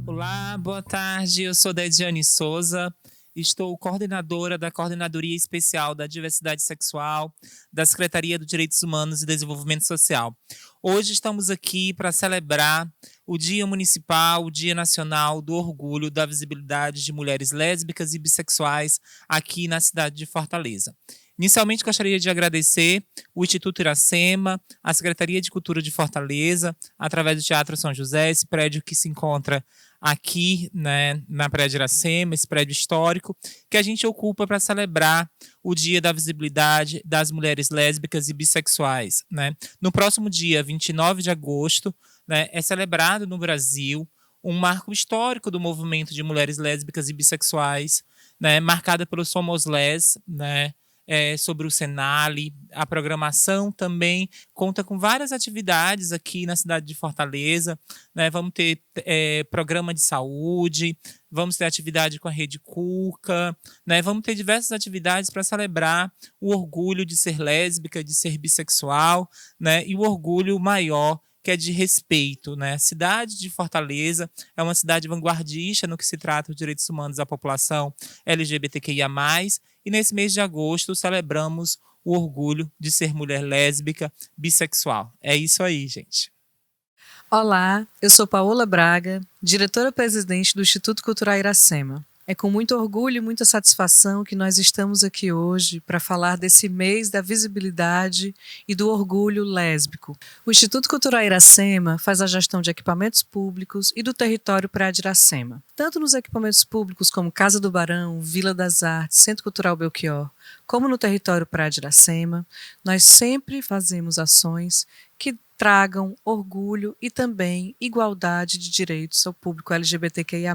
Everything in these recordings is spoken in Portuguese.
Olá, boa tarde. Eu sou Dediane Souza. Estou coordenadora da Coordenadoria Especial da Diversidade Sexual da Secretaria de Direitos Humanos e Desenvolvimento Social. Hoje estamos aqui para celebrar o Dia Municipal, o Dia Nacional do Orgulho da Visibilidade de Mulheres Lésbicas e Bissexuais aqui na cidade de Fortaleza. Inicialmente, gostaria de agradecer o Instituto Iracema, a Secretaria de Cultura de Fortaleza, através do Teatro São José, esse prédio que se encontra aqui, né, na Praia de Iracema, esse prédio histórico, que a gente ocupa para celebrar o Dia da Visibilidade das Mulheres Lésbicas e Bissexuais, né? No próximo dia 29 de agosto, né, é celebrado no Brasil um marco histórico do movimento de mulheres lésbicas e bissexuais, né, marcada pelo Somos Lés, né, sobre o Senali. A programação também conta com várias atividades aqui na cidade de Fortaleza, né? Vamos ter programa de saúde, vamos ter atividade com a Rede Cuca, né? Vamos ter diversas atividades para celebrar o orgulho de ser lésbica, de ser bissexual, né? E o orgulho maior, que é de respeito, né? A cidade de Fortaleza é uma cidade vanguardista no que se trata dos direitos humanos da população LGBTQIA+, e nesse mês de agosto celebramos o orgulho de ser mulher lésbica, bissexual. É isso aí, gente. Olá, eu sou Paola Braga, diretora-presidente do Instituto Cultural Iracema. É com muito orgulho e muita satisfação que nós estamos aqui hoje para falar desse mês da visibilidade e do orgulho lésbico. O Instituto Cultural Iracema faz a gestão de equipamentos públicos e do território Praia de Iracema. Tanto nos equipamentos públicos como Casa do Barão, Vila das Artes, Centro Cultural Belchior, como no território Praia de Iracema, nós sempre fazemos ações que tragam orgulho e também igualdade de direitos ao público LGBTQIA+.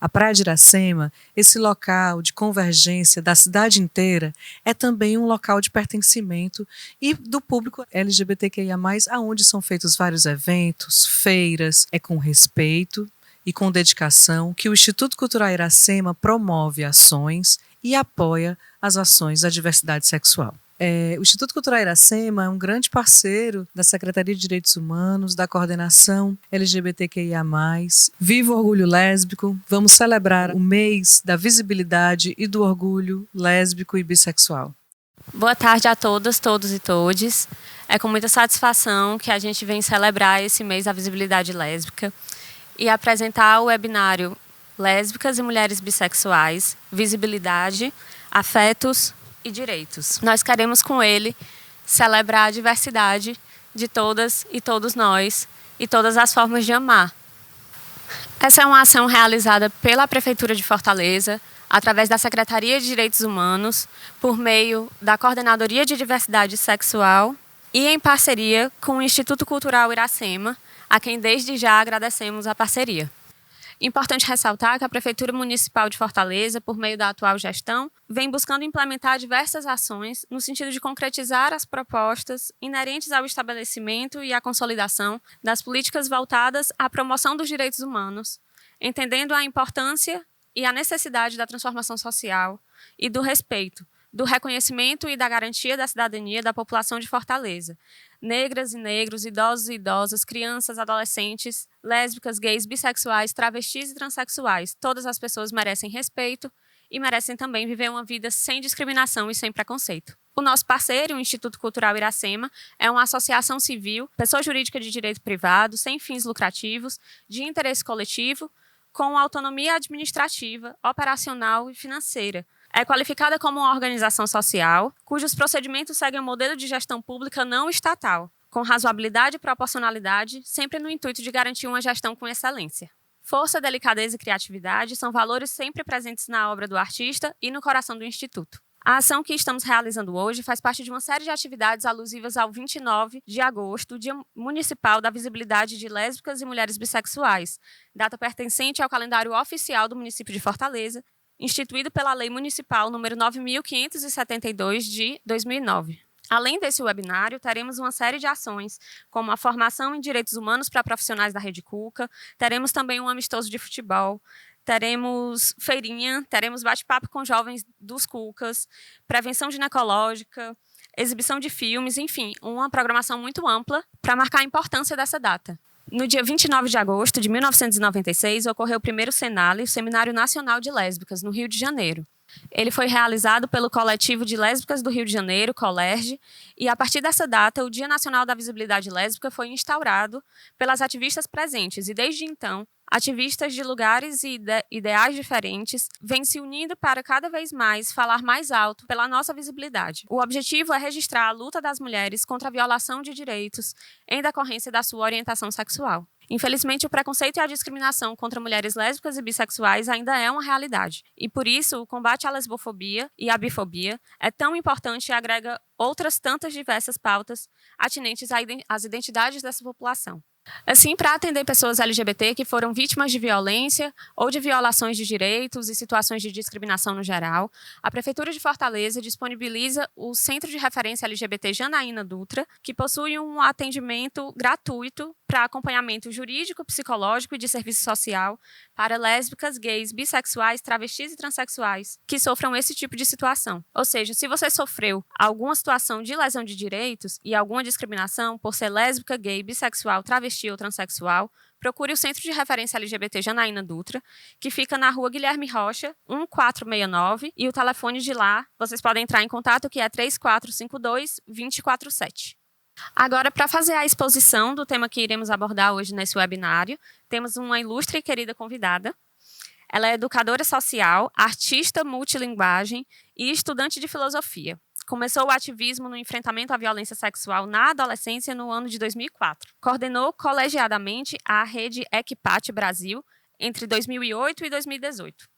A Praia de Iracema, esse local de convergência da cidade inteira, é também um local de pertencimento e do público LGBTQIA+, aonde são feitos vários eventos, feiras, com respeito e com dedicação que o Instituto Cultural Iracema promove ações e apoia as ações da diversidade sexual. O Instituto Cultural Iracema é um grande parceiro da Secretaria de Direitos Humanos, da coordenação LGBTQIA+. Viva o orgulho lésbico! Vamos celebrar o mês da visibilidade e do orgulho lésbico e bissexual. Boa tarde a todas, todos e todes. É com muita satisfação que a gente vem celebrar esse mês da visibilidade lésbica e apresentar o webinário Lésbicas e Mulheres Bissexuais, Visibilidade, Afetos e Direitos. Nós queremos com ele celebrar a diversidade de todas e todos nós e todas as formas de amar. Essa é uma ação realizada pela Prefeitura de Fortaleza, através da Secretaria de Direitos Humanos, por meio da Coordenadoria de Diversidade Sexual e em parceria com o Instituto Cultural Iracema, a quem desde já agradecemos a parceria. Importante ressaltar que a Prefeitura Municipal de Fortaleza, por meio da atual gestão, vem buscando implementar diversas ações no sentido de concretizar as propostas inerentes ao estabelecimento e à consolidação das políticas voltadas à promoção dos direitos humanos, entendendo a importância e a necessidade da transformação social e do respeito, do reconhecimento e da garantia da cidadania da população de Fortaleza. Negras e negros, idosos e idosas, crianças, adolescentes, lésbicas, gays, bissexuais, travestis e transexuais. Todas as pessoas merecem respeito e merecem também viver uma vida sem discriminação e sem preconceito. O nosso parceiro, o Instituto Cultural Iracema, é uma associação civil, pessoa jurídica de direito privado, sem fins lucrativos, de interesse coletivo, com autonomia administrativa, operacional e financeira. É qualificada como uma organização social, cujos procedimentos seguem um modelo de gestão pública não estatal, com razoabilidade e proporcionalidade, sempre no intuito de garantir uma gestão com excelência. Força, delicadeza e criatividade são valores sempre presentes na obra do artista e no coração do Instituto. A ação que estamos realizando hoje faz parte de uma série de atividades alusivas ao 29 de agosto, Dia Municipal da Visibilidade de Lésbicas e Mulheres Bissexuais, data pertencente ao calendário oficial do município de Fortaleza, instituído pela Lei Municipal número 9.572 de 2009. Além desse webinário, teremos uma série de ações, como a formação em direitos humanos para profissionais da Rede Cuca, teremos também um amistoso de futebol, teremos feirinha, teremos bate-papo com jovens dos Cucas, prevenção ginecológica, exibição de filmes, enfim, uma programação muito ampla para marcar a importância dessa data. No dia 29 de agosto de 1996, ocorreu o primeiro Senale, o Seminário Nacional de Lésbicas, no Rio de Janeiro. Ele foi realizado pelo Coletivo de Lésbicas do Rio de Janeiro, Colerge, e a partir dessa data, o Dia Nacional da Visibilidade Lésbica foi instaurado pelas ativistas presentes, e desde então, ativistas de lugares e ideais diferentes vêm se unindo para cada vez mais falar mais alto pela nossa visibilidade. O objetivo é registrar a luta das mulheres contra a violação de direitos em decorrência da sua orientação sexual. Infelizmente, o preconceito e a discriminação contra mulheres lésbicas e bissexuais ainda é uma realidade. E por isso, o combate à lesbofobia e à bifobia é tão importante e agrega outras tantas diversas pautas atinentes às identidades dessa população. Assim, para atender pessoas LGBT que foram vítimas de violência ou de violações de direitos e situações de discriminação no geral, a Prefeitura de Fortaleza disponibiliza o Centro de Referência LGBT Janaína Dutra, que possui um atendimento gratuito para acompanhamento jurídico, psicológico e de serviço social para lésbicas, gays, bissexuais, travestis e transexuais que sofram esse tipo de situação. Ou seja, se você sofreu alguma situação de lesão de direitos e alguma discriminação por ser lésbica, gay, bissexual, travesti ou transexual, procure o Centro de Referência LGBT Janaína Dutra, que fica na Rua Guilherme Rocha, 1469, e o telefone de lá, vocês podem entrar em contato, que é 3452-247. Agora, para fazer a exposição do tema que iremos abordar hoje nesse webinário, temos uma ilustre e querida convidada. Ela é educadora social, artista multilinguagem e estudante de filosofia. Começou o ativismo no enfrentamento à violência sexual na adolescência no ano de 2004. Coordenou colegiadamente a rede Equipat Brasil entre 2008 e 2018.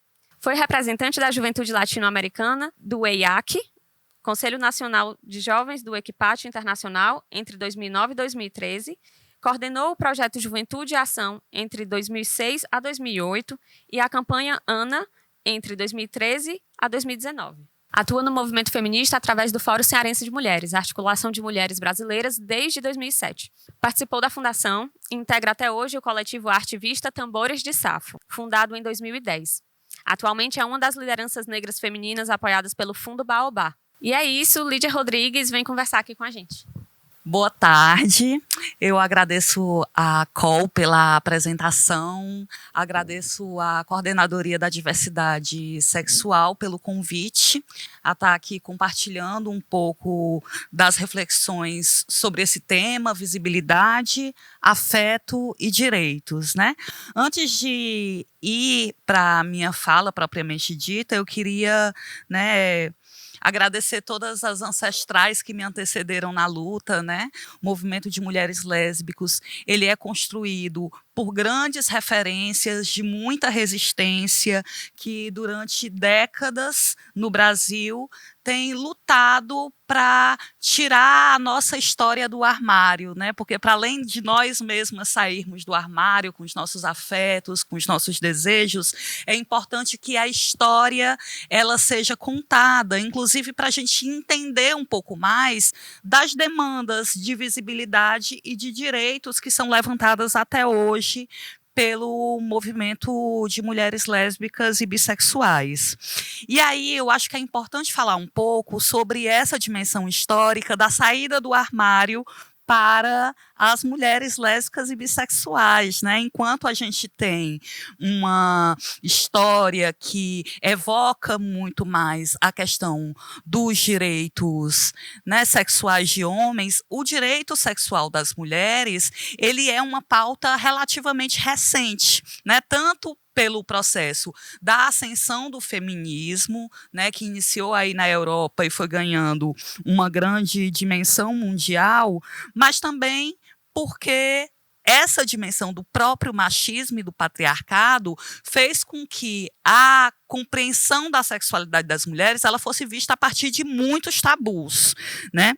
Foi representante da Juventude Latino-Americana do EIAC, Conselho Nacional de Jovens do Equipat Internacional, entre 2009 e 2013, coordenou o projeto Juventude e Ação entre 2006 a 2008 e a campanha ANA entre 2013 a 2019. Atua no movimento feminista através do Fórum Cearense de Mulheres, articulação de mulheres brasileiras desde 2007. Participou da fundação e integra até hoje o coletivo Artivista Tambores de Safo, fundado em 2010. Atualmente é uma das lideranças negras femininas apoiadas pelo Fundo Baobá. E é isso, Lídia Rodrigues vem conversar aqui com a gente. Boa tarde, eu agradeço a COL pela apresentação, agradeço a Coordenadoria da Diversidade Sexual pelo convite a estar aqui compartilhando um pouco das reflexões sobre esse tema, visibilidade, afeto e direitos, né? Antes de ir para a minha fala propriamente dita, eu queria, agradecer todas as ancestrais que me antecederam na luta, né? O movimento de mulheres lésbicos, ele é construído por grandes referências de muita resistência que durante décadas no Brasil tem lutado para tirar a nossa história do armário, né? Porque para além de nós mesmas sairmos do armário com os nossos afetos, com os nossos desejos, é importante que a história ela seja contada, inclusive para a gente entender um pouco mais das demandas de visibilidade e de direitos que são levantadas até hoje pelo movimento de mulheres lésbicas e bissexuais. E aí eu acho que é importante falar um pouco sobre essa dimensão histórica da saída do armário para as mulheres lésbicas e bissexuais, né? Enquanto a gente tem uma história que evoca muito mais a questão dos direitos, né, sexuais de homens, o direito sexual das mulheres, ele é uma pauta relativamente recente, né? Tanto pelo processo da ascensão do feminismo, né, que iniciou aí na Europa e foi ganhando uma grande dimensão mundial, mas também porque essa dimensão do próprio machismo e do patriarcado fez com que a compreensão da sexualidade das mulheres ela fosse vista a partir de muitos tabus, né?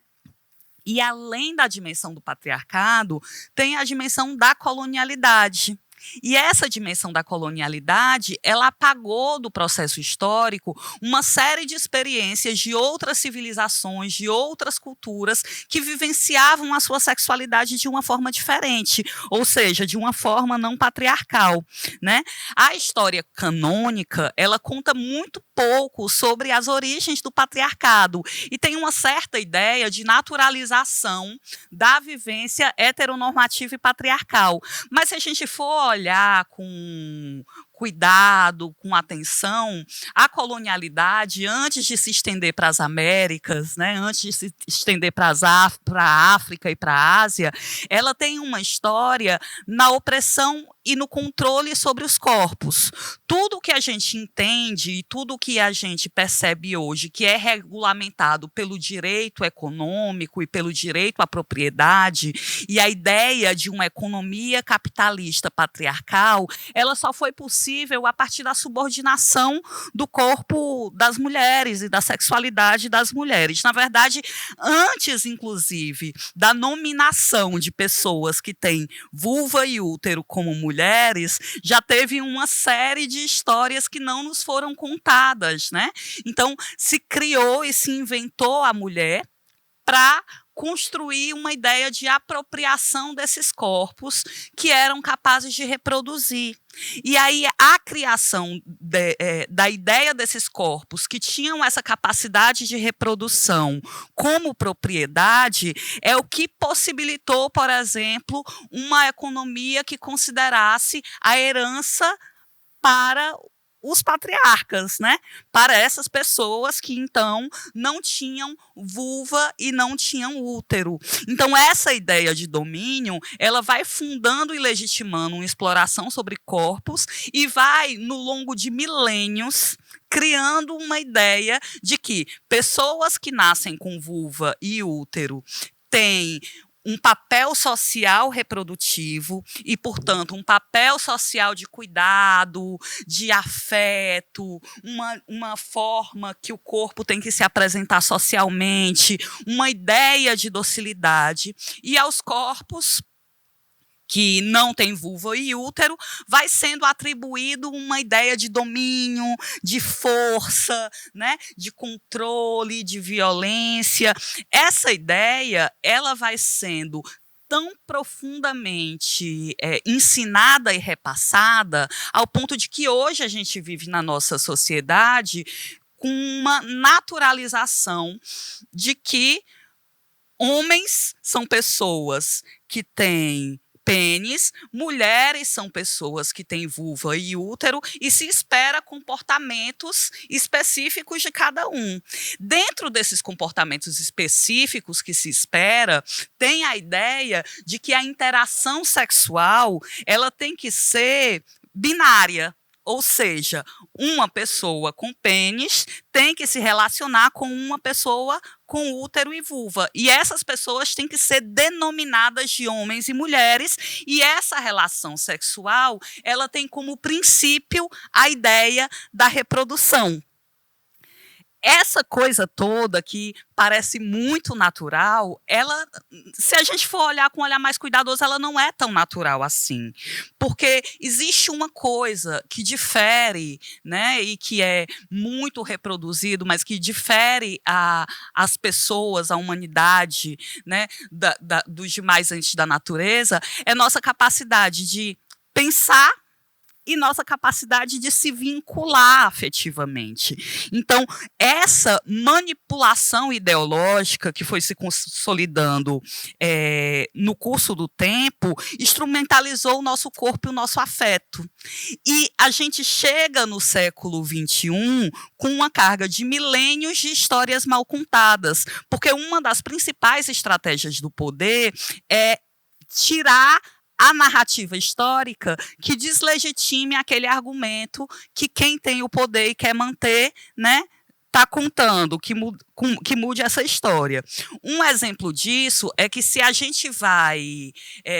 E além da dimensão do patriarcado, tem a dimensão da colonialidade, E essa dimensão da colonialidade, ela apagou do processo histórico uma série de experiências de outras civilizações, de outras culturas que vivenciavam a sua sexualidade de uma forma diferente, ou seja, de uma forma não patriarcal, né? A história canônica, ela conta muito pouco sobre as origens do patriarcado e tem uma certa ideia de naturalização da vivência heteronormativa e patriarcal. Mas se a gente for olhar com cuidado, com atenção, a colonialidade, antes de se estender para as Américas, né, antes de se estender para a África e para a Ásia, ela tem uma história na opressão e no controle sobre os corpos. Tudo que a gente entende e tudo que a gente percebe hoje, que é regulamentado pelo direito econômico e pelo direito à propriedade, e a ideia de uma economia capitalista patriarcal, ela só foi possível a partir da subordinação do corpo das mulheres e da sexualidade das mulheres. Na verdade, antes, inclusive, da nominação de pessoas que têm vulva e útero como mulheres, já teve uma série de histórias que não nos foram contadas, né? Então, se criou e se inventou a mulher para construir uma ideia de apropriação desses corpos que eram capazes de reproduzir. E aí a criação da ideia desses corpos que tinham essa capacidade de reprodução como propriedade é o que possibilitou, por exemplo, uma economia que considerasse a herança para os patriarcas, né? Para essas pessoas que, então, não tinham vulva e não tinham útero. Então, essa ideia de domínio, ela vai fundando e legitimando uma exploração sobre corpos e vai, no longo de milênios, criando uma ideia de que pessoas que nascem com vulva e útero têm um papel social reprodutivo e, portanto, um papel social de cuidado, de afeto, uma forma que o corpo tem que se apresentar socialmente, uma ideia de docilidade. E aos corpos que não tem vulva e útero, vai sendo atribuído uma ideia de domínio, de força, né, de controle, de violência. Essa ideia, ela vai sendo tão profundamente ensinada e repassada, ao ponto de que hoje a gente vive na nossa sociedade com uma naturalização de que homens são pessoas que têm pênis, mulheres são pessoas que têm vulva e útero, e se espera comportamentos específicos de cada um. Dentro desses comportamentos específicos que se espera, tem a ideia de que a interação sexual, ela tem que ser binária. Ou seja, uma pessoa com pênis tem que se relacionar com uma pessoa com útero e vulva. E essas pessoas têm que ser denominadas de homens e mulheres. E essa relação sexual, ela tem como princípio a ideia da reprodução. Essa coisa toda que parece muito natural, ela, se a gente for olhar com um olhar mais cuidadoso, ela não é tão natural assim. Porque existe uma coisa que difere, né, e que é muito reproduzido, mas que difere as pessoas, a humanidade, né, dos demais entes da natureza, é nossa capacidade de pensar e nossa capacidade de se vincular afetivamente. Então, essa manipulação ideológica que foi se consolidando no curso do tempo, instrumentalizou o nosso corpo e o nosso afeto. E a gente chega no século XXI com uma carga de milênios de histórias mal contadas, porque uma das principais estratégias do poder é tirar a narrativa histórica que deslegitime aquele argumento que quem tem o poder e quer manter, né, está contando, que mude essa história. Um exemplo disso é que se a gente vai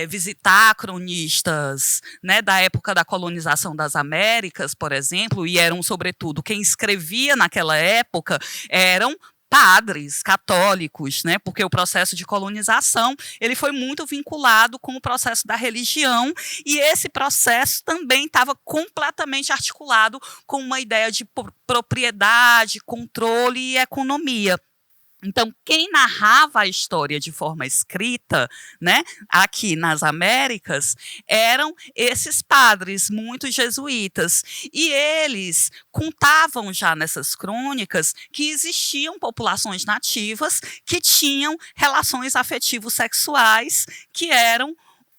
visitar cronistas, né, da época da colonização das Américas, por exemplo, e eram, sobretudo, quem escrevia naquela época eram padres católicos, né? Porque o processo de colonização ele foi muito vinculado com o processo da religião, e esse processo também estava completamente articulado com uma ideia de propriedade, controle e economia. Então, quem narrava a história de forma escrita, né, aqui nas Américas, eram esses padres, muito jesuítas. E eles contavam já nessas crônicas que existiam populações nativas que tinham relações afetivo-sexuais que eram,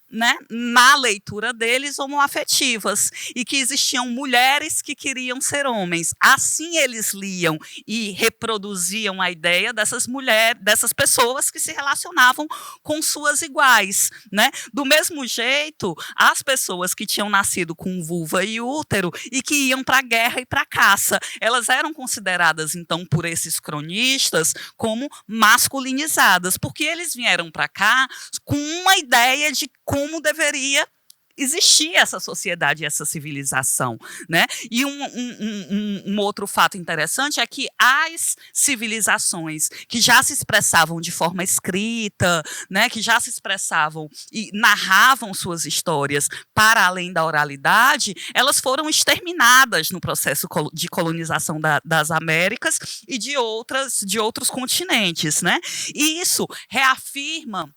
né, na leitura deles, homoafetivas, e que existiam mulheres que queriam ser homens. Assim eles liam e reproduziam a ideia dessas mulheres, dessas pessoas que se relacionavam com suas iguais, né? Do mesmo jeito, as pessoas que tinham nascido com vulva e útero e que iam para a guerra e para a caça, elas eram consideradas, então, por esses cronistas, como masculinizadas, porque eles vieram para cá com uma ideia de como deveria existir essa sociedade, essa civilização, né? E um outro fato interessante é que as civilizações que já se expressavam de forma escrita, né, que já se expressavam e narravam suas histórias para além da oralidade, elas foram exterminadas no processo de colonização das Américas e de outros continentes, né? E isso reafirma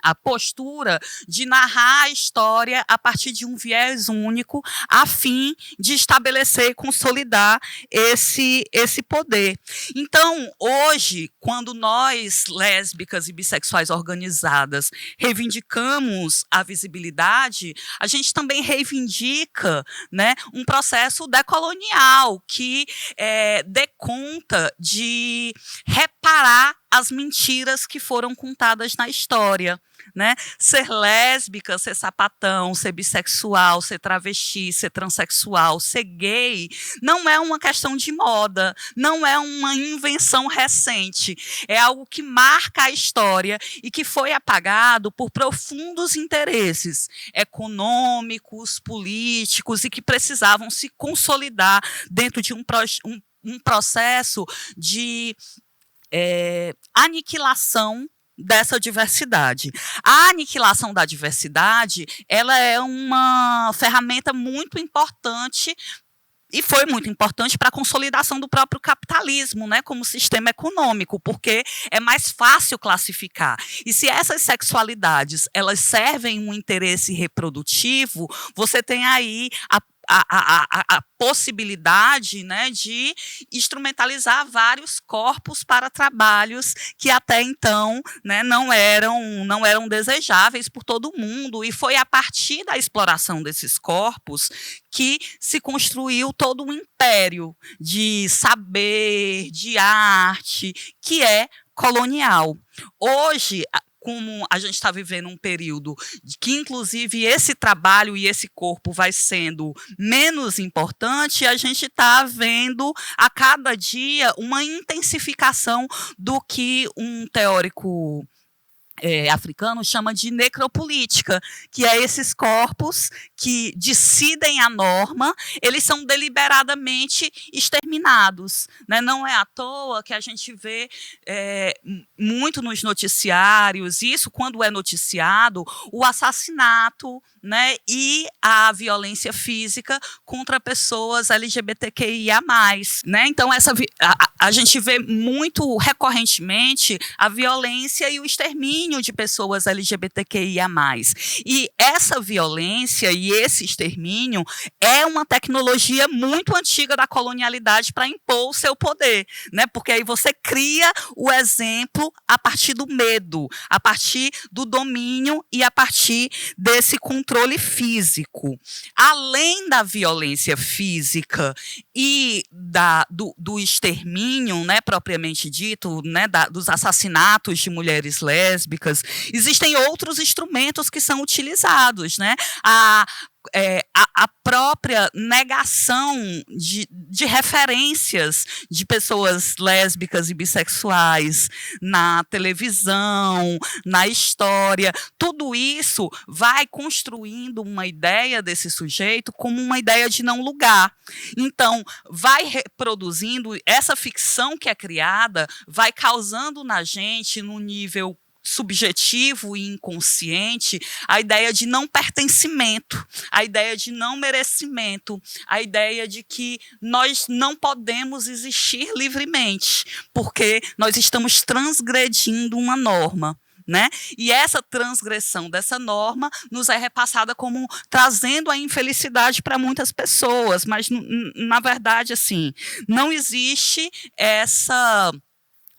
a postura de narrar a história a partir de um viés único, a fim de estabelecer e consolidar esse poder. Então, hoje, quando nós, lésbicas e bissexuais organizadas, reivindicamos a visibilidade, a gente também reivindica, né, um processo decolonial que dê conta de reparar as mentiras que foram contadas na história. Né? Ser lésbica, ser sapatão, ser bissexual, ser travesti, ser transexual, ser gay, não é uma questão de moda, não é uma invenção recente, é algo que marca a história e que foi apagado por profundos interesses econômicos, políticos e que precisavam se consolidar dentro de um processo de aniquilação dessa diversidade. A aniquilação da diversidade, ela é uma ferramenta muito importante e foi muito importante para a consolidação do próprio capitalismo, né, como sistema econômico, porque é mais fácil classificar. E se essas sexualidades elas servem um interesse reprodutivo, você tem aí a possibilidade, né, de instrumentalizar vários corpos para trabalhos que até então, né, não eram desejáveis por todo mundo, e foi a partir da exploração desses corpos que se construiu todo um império de saber, de arte, que é colonial. Hoje, como a gente está vivendo um período que, inclusive, esse trabalho e esse corpo vai sendo menos importante, a gente está vendo a cada dia uma intensificação do que um teórico africano chama de necropolítica, que é esses corpos que decidem a norma, eles são deliberadamente exterminados, né? Não é à toa que a gente vê muito nos noticiários, isso quando é noticiado, o assassinato, né, e a violência física contra pessoas LGBTQIA+. Né? Então, a gente vê muito recorrentemente a violência e o extermínio de pessoas LGBTQIA+. E essa violência e esse extermínio é uma tecnologia muito antiga da colonialidade para impor o seu poder, né? Porque aí você cria o exemplo a partir do medo, a partir do domínio e a partir desse controle físico. Além da violência física e do extermínio, né, propriamente dito, né, dos assassinatos de mulheres lésbicas, lésbicas. Existem outros instrumentos que são utilizados, né? A própria negação de referências de pessoas lésbicas e bissexuais na televisão, na história, tudo isso vai construindo uma ideia desse sujeito como uma ideia de não lugar. Então, vai reproduzindo essa ficção que é criada, vai causando na gente, no nível subjetivo e inconsciente, a ideia de não pertencimento, a ideia de não merecimento, a ideia de que nós não podemos existir livremente, porque nós estamos transgredindo uma norma. Né? E essa transgressão dessa norma nos é repassada como trazendo a infelicidade para muitas pessoas, mas, na verdade, assim, não existe essa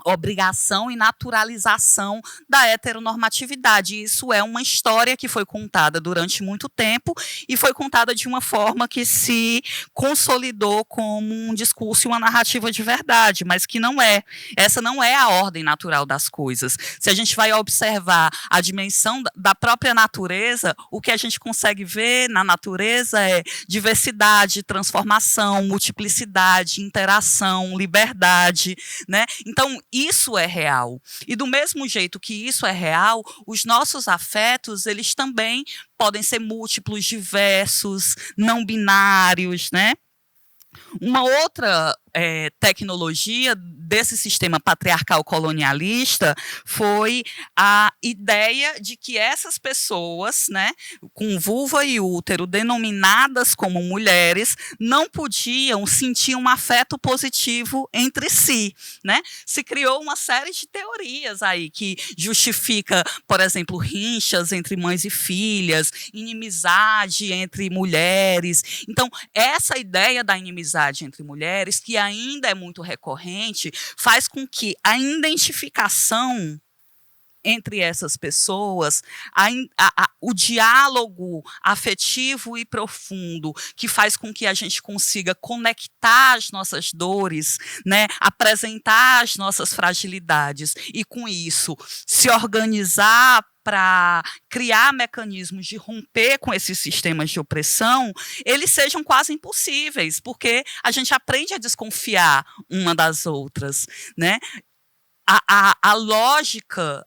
obrigação e naturalização da heteronormatividade. Isso é uma história que foi contada durante muito tempo e foi contada de uma forma que se consolidou como um discurso e uma narrativa de verdade, mas que não é. Essa não é a ordem natural das coisas. Se a gente vai observar a dimensão da própria natureza, o que a gente consegue ver na natureza é diversidade, transformação, multiplicidade, interação, liberdade, né? Então, isso é real. E do mesmo jeito que isso é real, os nossos afetos, eles também podem ser múltiplos, diversos, não binários, né? Uma outra tecnologia desse sistema patriarcal colonialista foi a ideia de que essas pessoas, né, com vulva e útero, denominadas como mulheres, não podiam sentir um afeto positivo entre si, né? Se criou uma série de teorias aí que justifica, por exemplo, rinchas entre mães e filhas, inimizade entre mulheres. Então, essa ideia da inimizade entre mulheres, que ainda é muito recorrente, faz com que a identificação entre essas pessoas, o diálogo afetivo e profundo, que faz com que a gente consiga conectar as nossas dores, né, apresentar as nossas fragilidades e, com isso, se organizar para criar mecanismos de romper com esses sistemas de opressão, eles sejam quase impossíveis, porque a gente aprende a desconfiar uma das outras, né? A lógica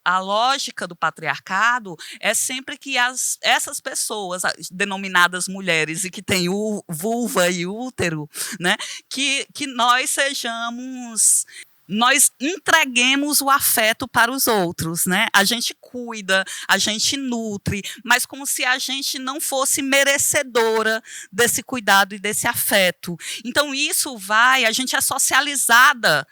do patriarcado é sempre que essas pessoas denominadas mulheres e que têm vulva e útero, né, que nós entreguemos o afeto para os outros, né? A gente cuida, a gente nutre, mas como se a gente não fosse merecedora desse cuidado e desse afeto. Então, a gente é socializada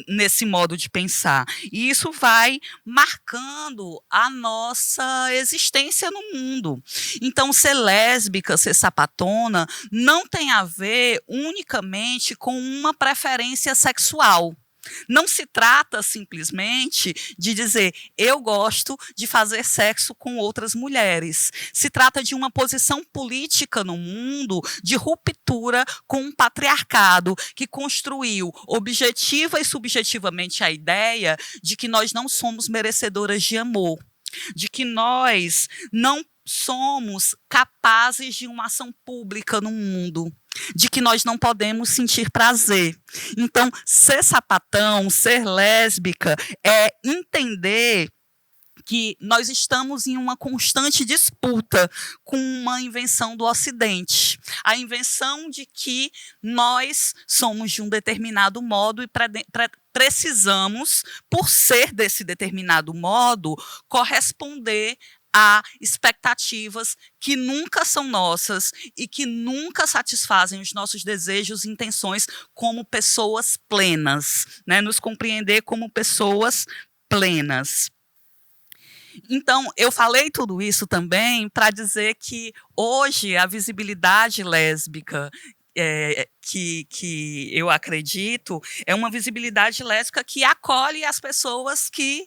nesse modo de pensar. E isso vai marcando a nossa existência no mundo. Então, ser lésbica, ser sapatona, não tem a ver unicamente com uma preferência sexual. Não se trata simplesmente de dizer eu gosto de fazer sexo com outras mulheres. Se trata de uma posição política no mundo de ruptura com um patriarcado que construiu objetiva e subjetivamente a ideia de que nós não somos merecedoras de amor, de que nós não somos capazes de uma ação pública no mundo, de que nós não podemos sentir prazer. Então, ser sapatão, ser lésbica, é entender que nós estamos em uma constante disputa com uma invenção do Ocidente. A invenção de que nós somos de um determinado modo e precisamos, por ser desse determinado modo, corresponder a expectativas que nunca são nossas e que nunca satisfazem os nossos desejos e intenções como pessoas plenas, né? Nos compreender como pessoas plenas. Então, eu falei tudo isso também para dizer que hoje a visibilidade lésbica que eu acredito é uma visibilidade lésbica que acolhe as pessoas que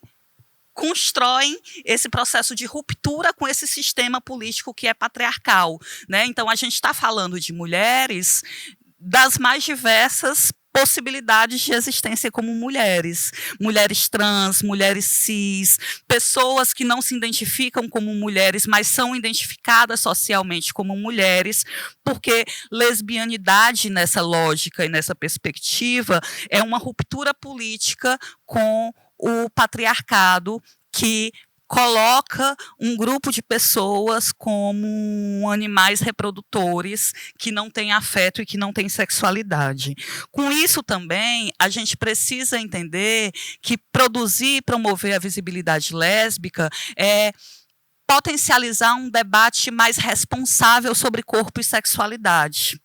constroem esse processo de ruptura com esse sistema político que é patriarcal, né? Então, a gente está falando de mulheres das mais diversas possibilidades de existência como mulheres, mulheres trans, mulheres cis, pessoas que não se identificam como mulheres, mas são identificadas socialmente como mulheres, porque lesbianidade nessa lógica e nessa perspectiva é uma ruptura política com o patriarcado que coloca um grupo de pessoas como animais reprodutores que não têm afeto e que não têm sexualidade. Com isso também, a gente precisa entender que produzir e promover a visibilidade lésbica é potencializar um debate mais responsável sobre corpo e sexualidade.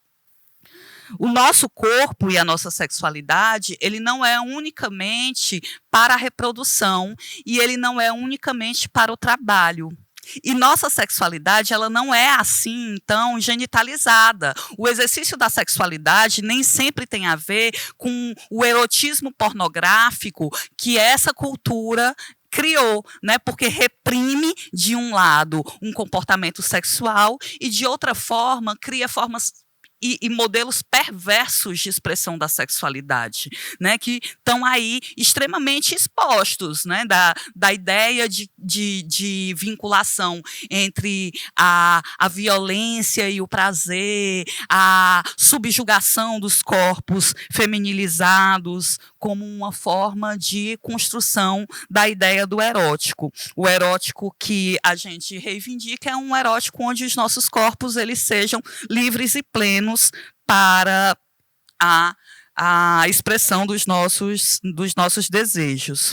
O nosso corpo e a nossa sexualidade, ele não é unicamente para a reprodução e ele não é unicamente para o trabalho. E nossa sexualidade, ela não é assim, então, genitalizada. O exercício da sexualidade nem sempre tem a ver com o erotismo pornográfico que essa cultura criou, né? Porque reprime, de um lado, um comportamento sexual e, de outra forma, cria formas e modelos perversos de expressão da sexualidade, né, que estão aí extremamente expostos, né, da ideia de vinculação entre a violência e o prazer, a subjugação dos corpos feminilizados como uma forma de construção da ideia do erótico. O erótico que a gente reivindica é um erótico onde os nossos corpos eles sejam livres e plenos para a expressão dos nossos desejos.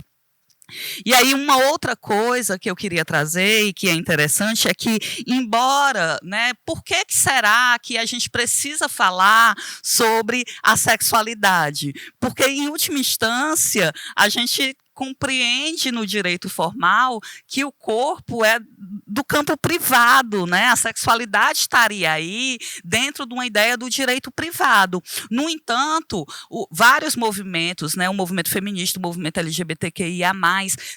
E aí uma outra coisa que eu queria trazer e que é interessante é que, embora, né, por que será que a gente precisa falar sobre a sexualidade? Porque, em última instância, a gente compreende no direito formal que o corpo é do campo privado, né? A sexualidade estaria aí dentro de uma ideia do direito privado. No entanto, vários movimentos, né, o movimento feminista, o movimento LGBTQIA+,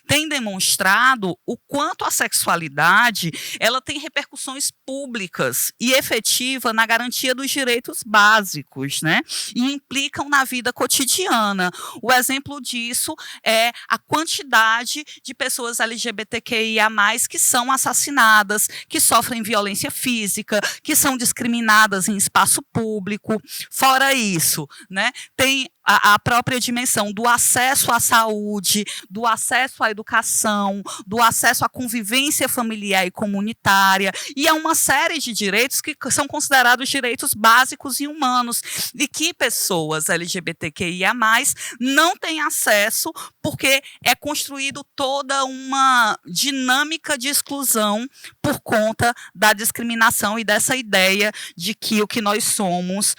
têm demonstrado o quanto a sexualidade ela tem repercussões públicas e efetiva na garantia dos direitos básicos, né? E implicam na vida cotidiana. O exemplo disso é a quantidade de pessoas LGBTQIA+, que são assassinadas, que sofrem violência física, que são discriminadas em espaço público. Fora isso, né, tem a própria dimensão do acesso à saúde, do acesso à educação, do acesso à convivência familiar e comunitária, e a uma série de direitos que são considerados direitos básicos e humanos, e que pessoas LGBTQIA+, não têm acesso porque é construído toda uma dinâmica de exclusão por conta da discriminação e dessa ideia de que o que nós somos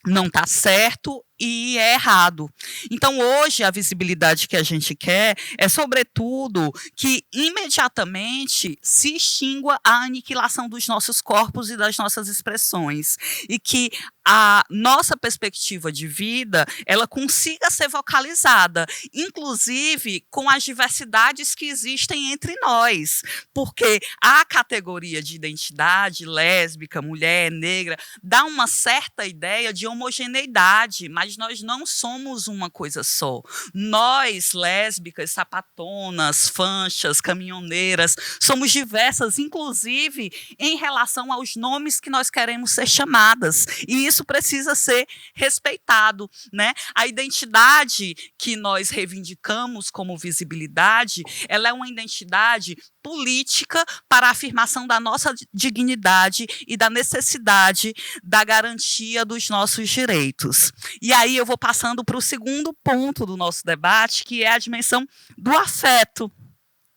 não está certo e é errado. Então, hoje, a visibilidade que a gente quer é, sobretudo, que imediatamente se extingua a aniquilação dos nossos corpos e das nossas expressões. E que a nossa perspectiva de vida, ela consiga ser vocalizada, inclusive com as diversidades que existem entre nós. Porque a categoria de identidade lésbica, mulher, negra, dá uma certa ideia de homogeneidade, mas nós não somos uma coisa só. Nós, lésbicas, sapatonas, fanchas, caminhoneiras, somos diversas, inclusive em relação aos nomes que nós queremos ser chamadas. E isso precisa ser respeitado, né? A identidade que nós reivindicamos como visibilidade, ela é uma identidade política para a afirmação da nossa dignidade e da necessidade da garantia dos nossos direitos. E aí eu vou passando para o segundo ponto do nosso debate, que é a dimensão do afeto.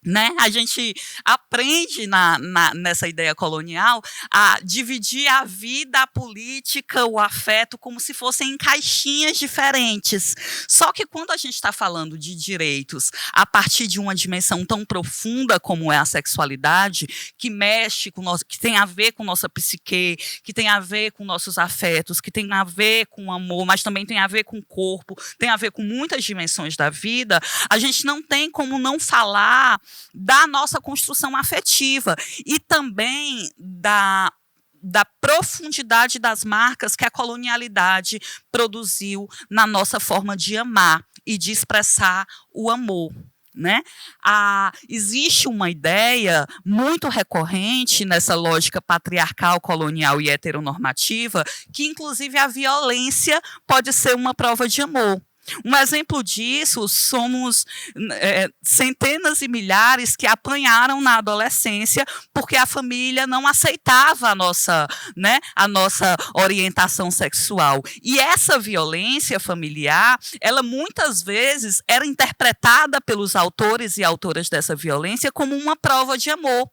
Né? A gente aprende nessa ideia colonial a dividir a vida, a política, o afeto como se fossem em caixinhas diferentes. Só que quando a gente está falando de direitos a partir de uma dimensão tão profunda como é a sexualidade, que mexe com nosso, que tem a ver com nossa psique, que tem a ver com nossos afetos, que tem a ver com o amor, mas também tem a ver com o corpo, tem a ver com muitas dimensões da vida, a gente não tem como não falar da nossa construção afetiva e também da profundidade das marcas que a colonialidade produziu na nossa forma de amar e de expressar o amor. Né? Existe uma ideia muito recorrente nessa lógica patriarcal, colonial e heteronormativa que, inclusive, a violência pode ser uma prova de amor. Um exemplo disso somos centenas e milhares que apanharam na adolescência porque a família não aceitava a nossa orientação sexual. E essa violência familiar, ela muitas vezes era interpretada pelos autores e autoras dessa violência como uma prova de amor.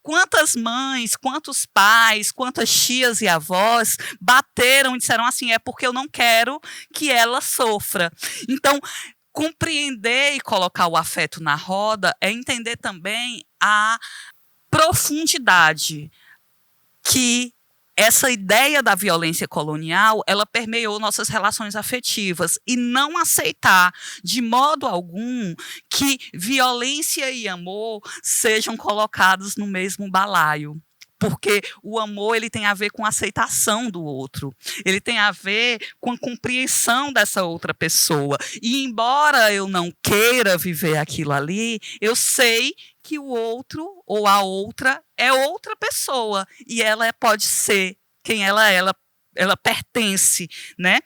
Quantas mães, quantos pais, quantas tias e avós bateram e disseram assim, é porque eu não quero que ela sofra. Então, compreender e colocar o afeto na roda é entender também a profundidade que essa ideia da violência colonial, ela permeou nossas relações afetivas e não aceitar de modo algum que violência e amor sejam colocados no mesmo balaio. Porque o amor ele tem a ver com a aceitação do outro, ele tem a ver com a compreensão dessa outra pessoa. E embora eu não queira viver aquilo ali, eu sei que o outro ou a outra é outra pessoa e ela pode ser quem ela pertence, né?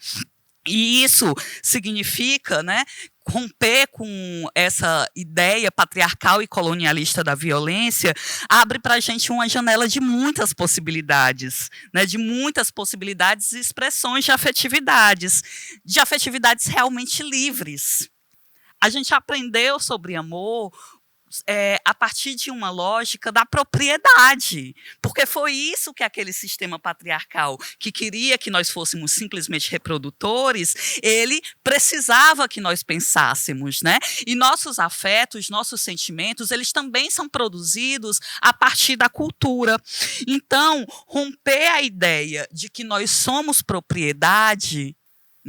E isso significa, né, romper com essa ideia patriarcal e colonialista da violência, abre para a gente uma janela de muitas possibilidades, né, de muitas possibilidades e expressões de afetividades realmente livres. A gente aprendeu sobre amor a partir de uma lógica da propriedade, porque foi isso que aquele sistema patriarcal, que queria que nós fôssemos simplesmente reprodutores, ele precisava que nós pensássemos, né? E nossos afetos, nossos sentimentos, eles também são produzidos a partir da cultura. Então, romper a ideia de que nós somos propriedade,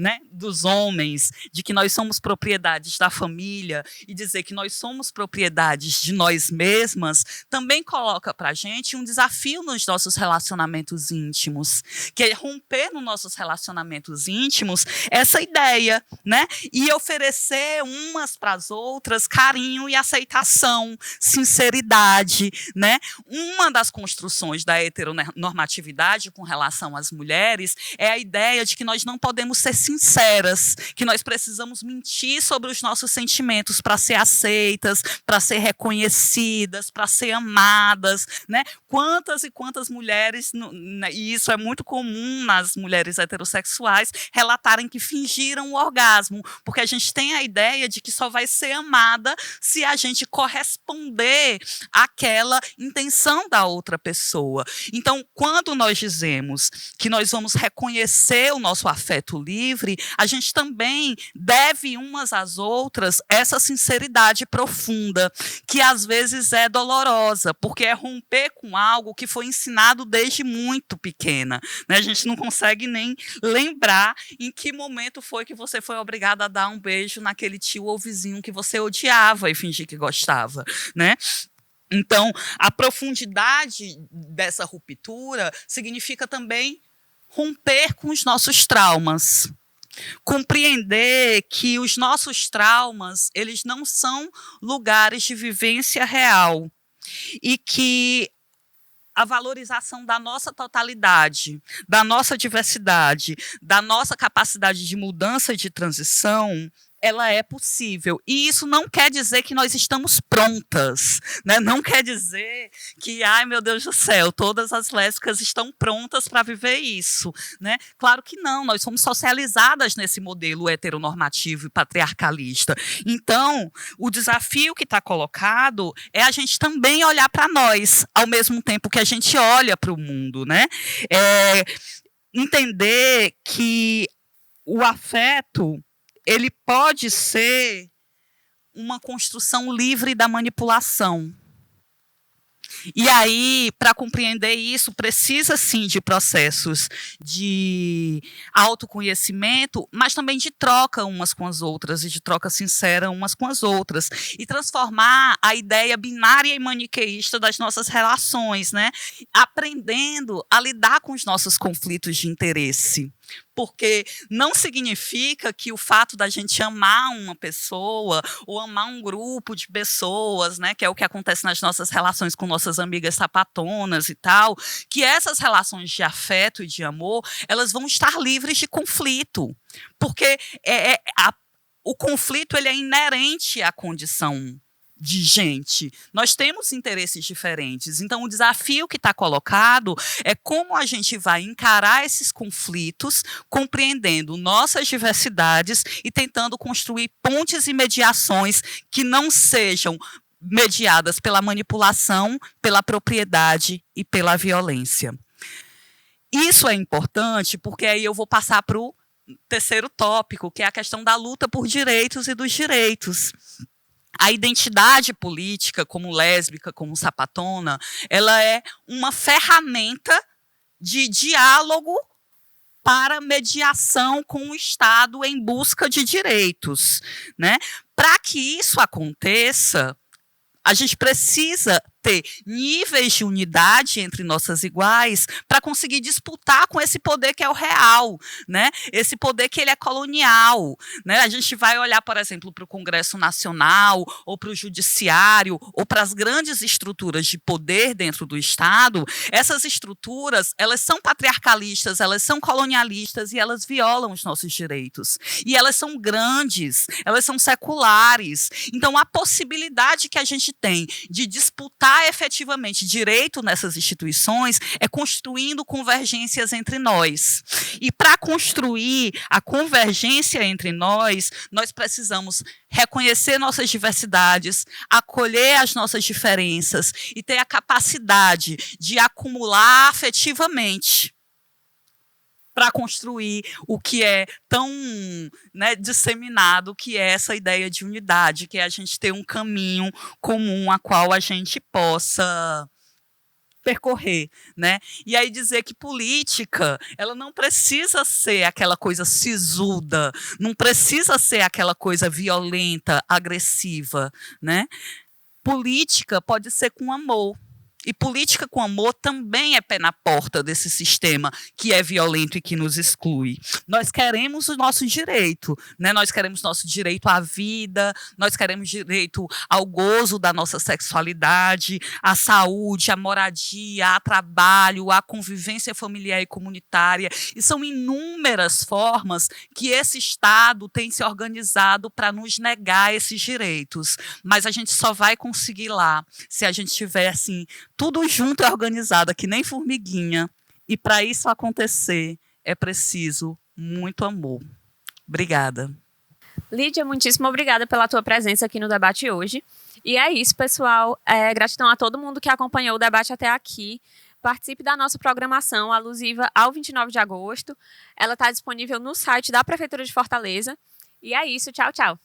né, dos homens, de que nós somos propriedades da família e dizer que nós somos propriedades de nós mesmas, também coloca para a gente um desafio nos nossos relacionamentos íntimos, que é romper nos nossos relacionamentos íntimos essa ideia, né, e oferecer umas para as outras carinho e aceitação, sinceridade, né? Uma das construções da heteronormatividade com relação às mulheres é a ideia de que nós não podemos ser sinceras, que nós precisamos mentir sobre os nossos sentimentos para ser aceitas, para ser reconhecidas, para ser amadas, né? Quantas e quantas mulheres, e isso é muito comum nas mulheres heterossexuais, relatarem que fingiram o orgasmo, porque a gente tem a ideia de que só vai ser amada se a gente corresponder àquela intenção da outra pessoa. Então, quando nós dizemos que nós vamos reconhecer o nosso afeto livre, a gente também deve umas às outras essa sinceridade profunda, que às vezes é dolorosa, porque é romper com algo que foi ensinado desde muito pequena, né? A gente não consegue nem lembrar em que momento foi que você foi obrigada a dar um beijo naquele tio ou vizinho que você odiava e fingir que gostava, né? Então, a profundidade dessa ruptura significa também romper com os nossos traumas. Compreender que os nossos traumas, eles não são lugares de vivência real e que a valorização da nossa totalidade, da nossa diversidade, da nossa capacidade de mudança e de transição, ela é possível. E isso não quer dizer que nós estamos prontas, né? Não quer dizer que, ai meu Deus do céu, todas as lésbicas estão prontas para viver isso, né? Claro que não, nós somos socializadas nesse modelo heteronormativo e patriarcalista. Então, o desafio que está colocado é a gente também olhar para nós, ao mesmo tempo que a gente olha para o mundo, né? Entender que o afeto ele pode ser uma construção livre da manipulação. E aí, para compreender isso, precisa sim de processos de autoconhecimento, mas também de troca umas com as outras, e de troca sincera umas com as outras. E transformar a ideia binária e maniqueísta das nossas relações, né? Aprendendo a lidar com os nossos conflitos de interesse. Porque não significa que o fato da gente amar uma pessoa ou amar um grupo de pessoas, né, que é o que acontece nas nossas relações com nossas amigas sapatonas e tal, que essas relações de afeto e de amor, elas vão estar livres de conflito. Porque o conflito ele é inerente à condição de gente. Nós temos interesses diferentes. Então, o desafio que está colocado é como a gente vai encarar esses conflitos, compreendendo nossas diversidades e tentando construir pontes e mediações que não sejam mediadas pela manipulação, pela propriedade e pela violência. Isso é importante porque aí eu vou passar para o terceiro tópico, que é a questão da luta por direitos e dos direitos. A identidade política, como lésbica, como sapatona, ela é uma ferramenta de diálogo para mediação com o Estado em busca de direitos, né? Para que isso aconteça, a gente precisa ter níveis de unidade entre nossas iguais para conseguir disputar com esse poder que é o real, né? Esse poder que ele é colonial, né? A gente vai olhar, por exemplo, para o Congresso Nacional ou para o Judiciário ou para as grandes estruturas de poder dentro do Estado. Essas estruturas, elas são patriarcalistas, elas são colonialistas e elas violam os nossos direitos. E elas são grandes, elas são seculares. Então, a possibilidade que a gente tem de disputar efetivamente direito nessas instituições é construindo convergências entre nós. E para construir a convergência entre nós, nós precisamos reconhecer nossas diversidades, acolher as nossas diferenças e ter a capacidade de acumular afetivamente para construir o que é tão, né, disseminado, que é essa ideia de unidade, que é a gente ter um caminho comum a qual a gente possa percorrer, né? E aí dizer que política, ela não precisa ser aquela coisa sisuda, não precisa ser aquela coisa violenta, agressiva, né? Política pode ser com amor. E política com amor também é pé na porta desse sistema que é violento e que nos exclui. Nós queremos o nosso direito, né? Nós queremos nosso direito à vida, nós queremos direito ao gozo da nossa sexualidade, à saúde, à moradia, a trabalho, à convivência familiar e comunitária. E são inúmeras formas que esse Estado tem se organizado para nos negar esses direitos. Mas a gente só vai conseguir lá se a gente tiver, assim, tudo junto e organizado, que nem formiguinha. E para isso acontecer, é preciso muito amor. Obrigada. Lídia, muitíssimo obrigada pela tua presença aqui no debate hoje. E é isso, pessoal. Gratidão a todo mundo que acompanhou o debate até aqui. Participe da nossa programação alusiva ao 29 de agosto. Ela está disponível no site da Prefeitura de Fortaleza. E é isso. Tchau, tchau.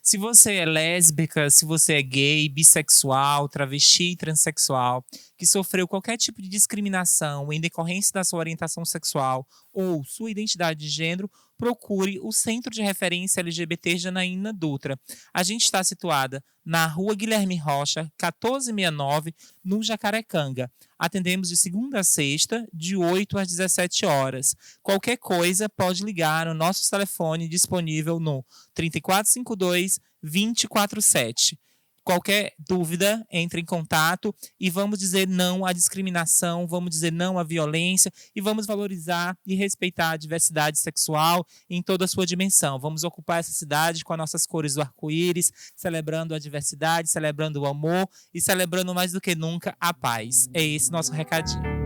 Se você é lésbica, se você é gay, bissexual, travesti, transexual, que sofreu qualquer tipo de discriminação em decorrência da sua orientação sexual ou sua identidade de gênero, procure o Centro de Referência LGBT Janaína Dutra. A gente está situada na Rua Guilherme Rocha, 1469, no Jacarecanga. Atendemos de segunda a sexta, de 8 às 17 horas. Qualquer coisa, pode ligar no nosso telefone disponível no 3452-2047. Qualquer dúvida, entre em contato e vamos dizer não à discriminação, vamos dizer não à violência e vamos valorizar e respeitar a diversidade sexual em toda a sua dimensão. Vamos ocupar essa cidade com as nossas cores do arco-íris, celebrando a diversidade, celebrando o amor e celebrando mais do que nunca a paz. É esse nosso recadinho.